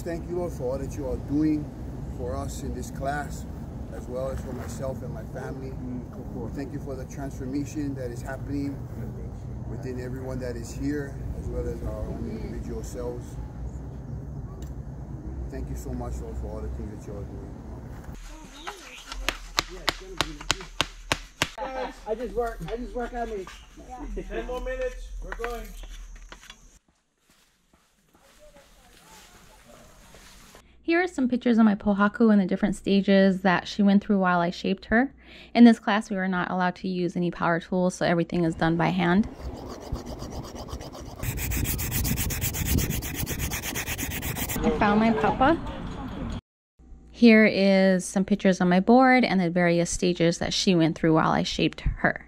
thank you, Lord, for all that you are doing for us in this class, as well as for myself and my family. Thank you for the transformation that is happening within everyone that is here, as well as our own individual selves. Thank you so much, Lord, for all the things that you are doing. I just work on me. 10 more minutes, we're going. Here are some pictures of my pohaku and the different stages that she went through while I shaped her. In this class, we were not allowed to use any power tools, so everything is done by hand. I found my papa. Here is some pictures on my board and the various stages that she went through while I shaped her.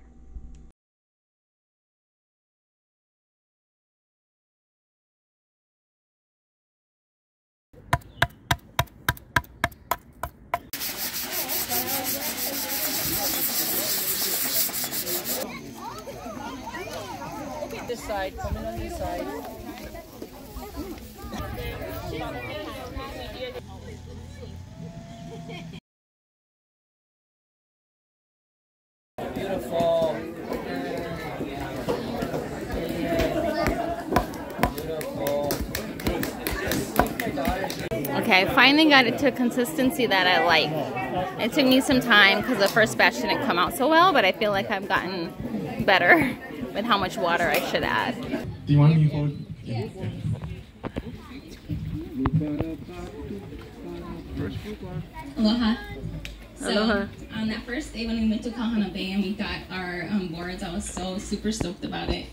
This side, come in on this side. Beautiful. Okay, I finally got it to a consistency that I like. It took me some time because the first batch didn't come out so well, but I feel like I've gotten better with how much water I should add. Do you want me to hold? Aloha. So, Aloha. on that first day when we went to Kahana Bay and we got our boards, I was so super stoked about it.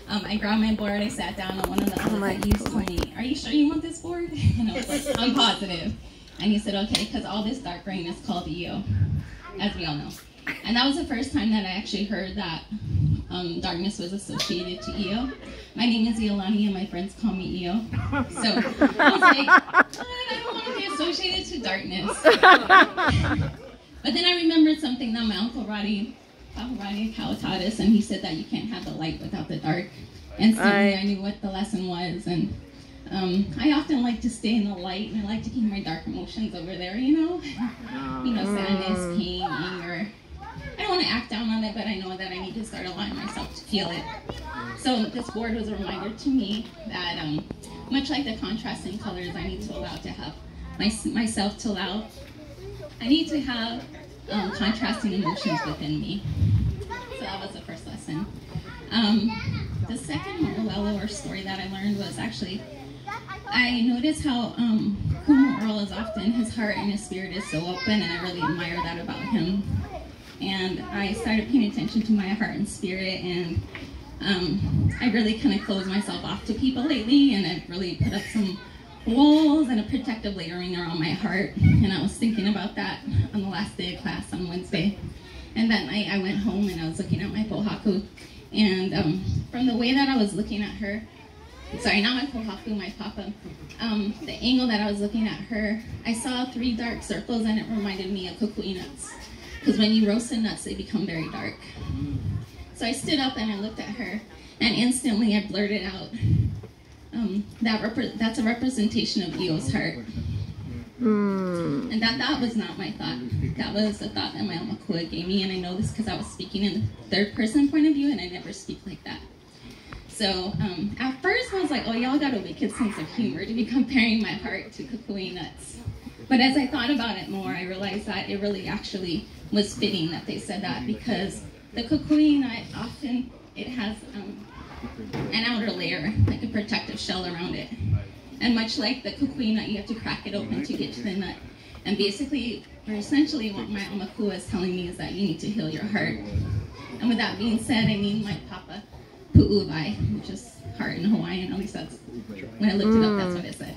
I grabbed my board, I sat down on one of the that used told me, "Are you sure you want this board?" And I was like, "I'm positive." And he said, "Okay, because all this dark green is called Io, as we all know." And that was the first time that I actually heard that darkness was associated to Io. My name is Iolani and my friends call me Io. So I was like, I don't want to be associated to darkness. But then I remembered something that my Uncle Roddy Kawa'a taught us, and he said that you can't have the light without the dark. Instantly I knew what the lesson was, and I often like to stay in the light, and I like to keep my dark emotions over there, you know? Sadness, pain, anger. I don't want to act down on it, but I know that I need to start allowing myself to feel it. So this board was a reminder to me that much like the contrasting colors, I need to allow to have myself to allow. I need to have contrasting emotions within me. So that was the first lesson. The second Mo'olelo or story that I learned was actually, I noticed how Kumu Earl is often, his heart and his spirit is so open, and I really admire that about him. And I started paying attention to my heart and spirit, and I really kind of closed myself off to people lately, and I've really put up some walls and a protective layering around my heart. And I was thinking about that on the last day of class on Wednesday. And that night I went home and I was looking at my pohaku, and from the way that I was looking at her, sorry, not my pohaku, my papa, the angle that I was looking at her, I saw 3 dark circles, and it reminded me of kukui nuts. Because when you roast the nuts, they become very dark. So I stood up and I looked at her, and instantly I blurted out, that's a representation of Io's heart. And that was not my thought. That was a thought that my Makua gave me, and I know this because I was speaking in the third person point of view, and I never speak like that. So at first I was like, oh, y'all got a wicked sense of humor to be comparing my heart to kukui nuts. But as I thought about it more, I realized that it really actually was fitting that they said that, because the kukui nut often, it has an outer layer, like a protective shell around it. And much like the kukui nut, you have to crack it open to get to the nut. And basically, or essentially what my Omakua is telling me is that you need to heal your heart. And with that being said, I mean my papa, Pu'uwai, which is heart in Hawaiian, at least that's, when I looked it up, that's what it said.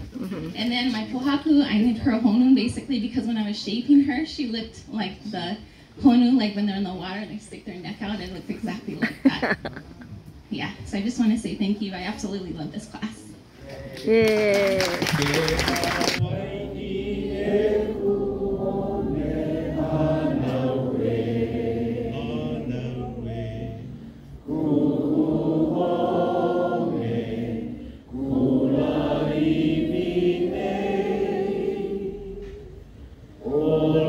And then my pohaku, I named her Honu basically because when I was shaping her, she looked like the Honu, like when they're in the water, they stick their neck out, it looked exactly like that. Yeah, so I just want to say thank you. I absolutely love this class. Yeah.